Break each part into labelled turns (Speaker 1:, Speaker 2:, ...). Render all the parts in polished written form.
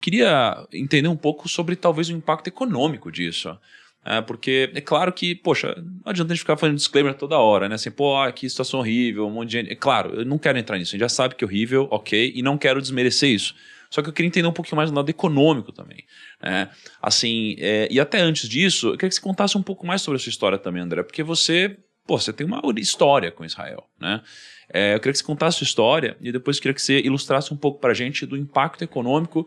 Speaker 1: queria entender um pouco sobre talvez o impacto econômico disso. Porque é claro que, poxa, não adianta a gente ficar fazendo disclaimer toda hora, né? Assim, pô, que situação horrível, um monte de gente. É claro, eu não quero entrar nisso, a gente já sabe que é horrível, ok, e não quero desmerecer isso. Só que eu queria entender um pouquinho mais do lado econômico também. Né? Assim, e até antes disso, eu queria que você contasse um pouco mais sobre a sua história também, André, porque você tem uma história com Israel, né? Eu queria que você contasse a sua história e depois eu queria que você ilustrasse um pouco pra gente do impacto econômico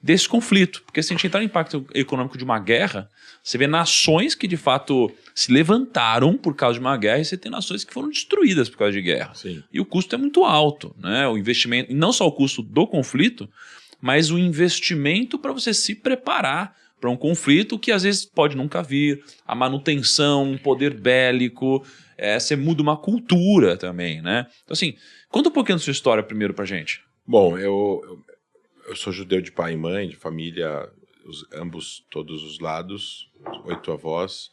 Speaker 1: desse conflito. Porque se a gente entrar no impacto econômico de uma guerra, você vê nações que de fato se levantaram por causa de uma guerra e você tem nações que foram destruídas por causa de guerra.
Speaker 2: Sim.
Speaker 1: E o custo é muito alto, né? O investimento, e não só o custo do conflito, mas o investimento para você se preparar para um conflito que às vezes pode nunca vir, a manutenção, um poder bélico, você muda uma cultura também, né? Então assim, conta um pouquinho da sua história primeiro pra gente.
Speaker 2: Bom, eu sou judeu de pai e mãe, de família, ambos, todos os lados, 8 avós.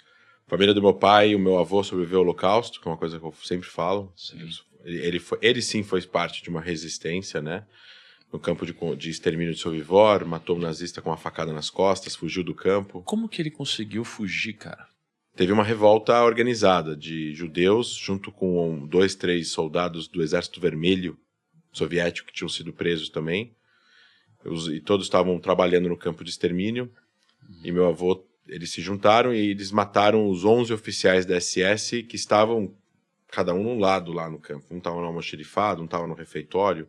Speaker 2: A família do meu pai, o meu avô sobreviveu ao Holocausto, que é uma coisa que eu sempre falo.
Speaker 1: Sim.
Speaker 2: Ele sim foi parte de uma resistência, né? No campo de extermínio de Sobibor, matou um nazista com uma facada nas costas, fugiu do campo.
Speaker 1: Como que ele conseguiu fugir, cara?
Speaker 2: Teve uma revolta organizada de judeus, junto com 2, 3 soldados do Exército Vermelho soviético que tinham sido presos também. E todos estavam trabalhando no campo de extermínio. E meu avô, eles se juntaram e eles mataram os 11 oficiais da SS que estavam, cada um num lado lá no campo. Um estava no almoxerifado, um estava no refeitório.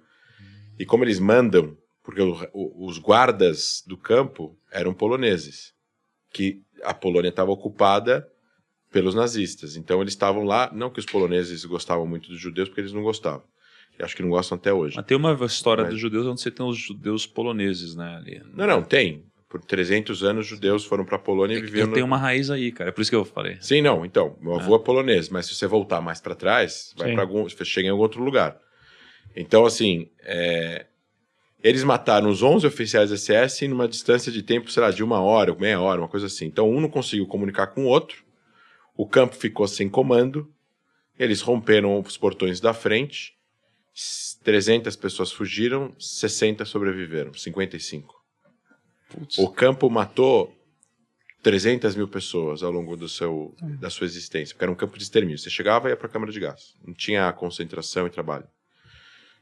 Speaker 2: E como eles mandam, porque os guardas do campo eram poloneses, que a Polônia estava ocupada pelos nazistas. Então eles estavam lá, não que os poloneses gostavam muito dos judeus, porque eles não gostavam. Eu acho que não gostam até hoje.
Speaker 1: Mas tem uma história dos judeus onde você tem os judeus poloneses, né? Ali.
Speaker 2: Não, tem. Por 300 anos, judeus foram para a Polônia e viveram...
Speaker 1: Tem uma raiz aí, cara. É por isso que eu falei.
Speaker 2: Sim, não. Então, meu avô é polonês, mas se você voltar mais para trás, vai para você chega em algum outro lugar. Então, assim, eles mataram os 11 oficiais da SS numa distância de tempo, sei lá, de 1 hora, meia hora, uma coisa assim. Então, um não conseguiu comunicar com o outro, o campo ficou sem comando, eles romperam os portões da frente, 300 pessoas fugiram, 60 sobreviveram, 55. Putz. O campo matou 300 mil pessoas ao longo da sua existência, porque era um campo de extermínio. Você chegava e ia para a câmara de gás. Não tinha concentração e trabalho.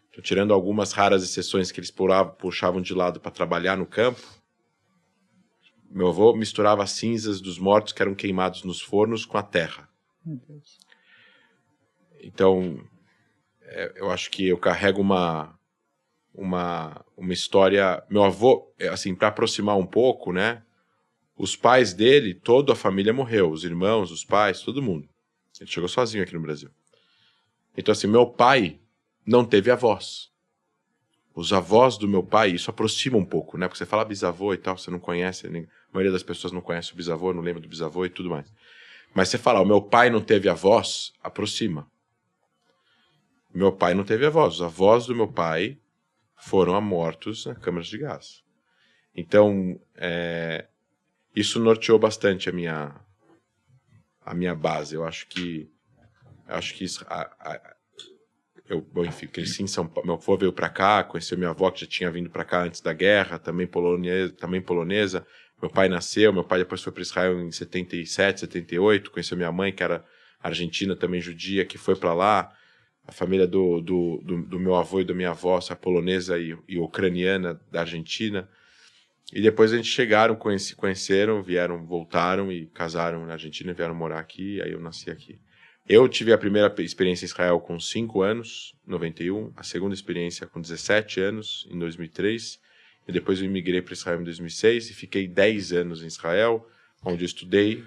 Speaker 2: Então, tirando algumas raras exceções que eles puxavam de lado para trabalhar no campo, meu avô misturava as cinzas dos mortos que eram queimados nos fornos com a terra. Meu Deus. Então, eu acho que eu carrego uma história... Meu avô, assim, para aproximar um pouco, né? Os pais dele, toda a família morreu. Os irmãos, os pais, todo mundo. Ele chegou sozinho aqui no Brasil. Então, assim, meu pai não teve avós. Os avós do meu pai, isso aproxima um pouco, né? Porque você fala bisavô e tal, você não conhece, a maioria das pessoas não conhece o bisavô, não lembra do bisavô e tudo mais. Mas você fala, o meu pai não teve avós, aproxima. Meu pai não teve avós. Os avós do meu pai foram mortos na câmara de gás. Então, isso norteou bastante a minha base. Eu acho que eu enfim, cresci em São Paulo. Meu avô veio para cá, conheceu minha avó, que já tinha vindo para cá antes da guerra, também polonesa. Meu pai nasceu, meu pai depois foi para Israel em 77, 78, conheceu minha mãe, que era argentina, também judia, que foi para lá. A família do meu avô e da minha avó, a polonesa e ucraniana da Argentina. E depois a gente chegaram, conheceram, vieram, voltaram e casaram na Argentina, vieram morar aqui, e aí eu nasci aqui. Eu tive a primeira experiência em Israel com 5 anos, em 91, a segunda experiência com 17 anos, em 2003, e depois eu imigrei para Israel em 2006 e fiquei 10 anos em Israel, onde eu estudei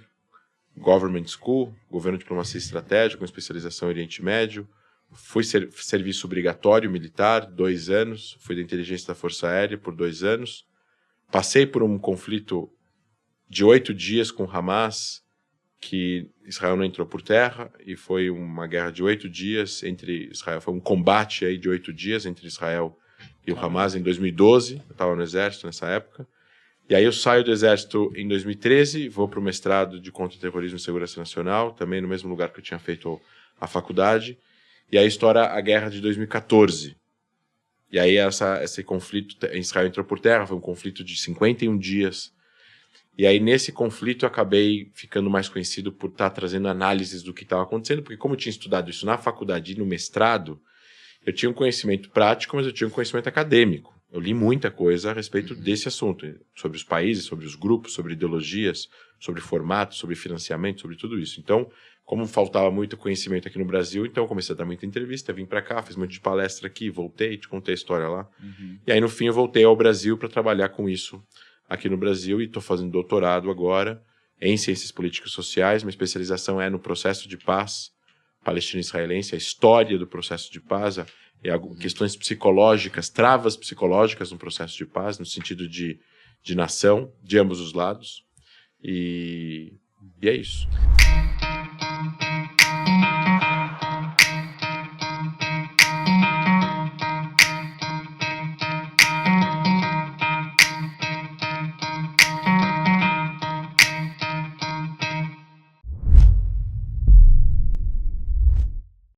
Speaker 2: Government School, Governo de Diplomacia Estratégica, com especialização em Oriente Médio, fui serviço obrigatório militar, 2 anos, fui da inteligência da Força Aérea por 2 anos, passei por um conflito de 8 dias com Hamas, que Israel não entrou por terra, e foi uma guerra de 8 dias entre Israel, foi um combate aí de 8 dias entre Israel e o Hamas em 2012, eu estava no exército nessa época, e aí eu saio do exército em 2013, vou para o mestrado de contra-terrorismo e segurança nacional, também no mesmo lugar que eu tinha feito a faculdade, e aí estoura a guerra de 2014. E aí esse conflito, Israel entrou por terra, foi um conflito de 51 dias. E aí nesse conflito eu acabei ficando mais conhecido por estar trazendo análises do que estava acontecendo, porque como eu tinha estudado isso na faculdade e no mestrado, eu tinha um conhecimento prático, mas eu tinha um conhecimento acadêmico. Eu li muita coisa a respeito desse assunto, sobre os países, sobre os grupos, sobre ideologias, sobre formato, sobre financiamento, sobre tudo isso. Então, como faltava muito conhecimento aqui no Brasil, então eu comecei a dar muita entrevista, vim para cá, fiz muito de palestra aqui, voltei, te contei a história lá. E aí, no fim, eu voltei ao Brasil para trabalhar com isso aqui no Brasil e estou fazendo doutorado agora em Ciências Políticas e Sociais. Minha especialização é no processo de paz palestino-israelense, a história do processo de paz, questões psicológicas, travas psicológicas no processo de paz, no sentido de nação, de ambos os lados. E é isso.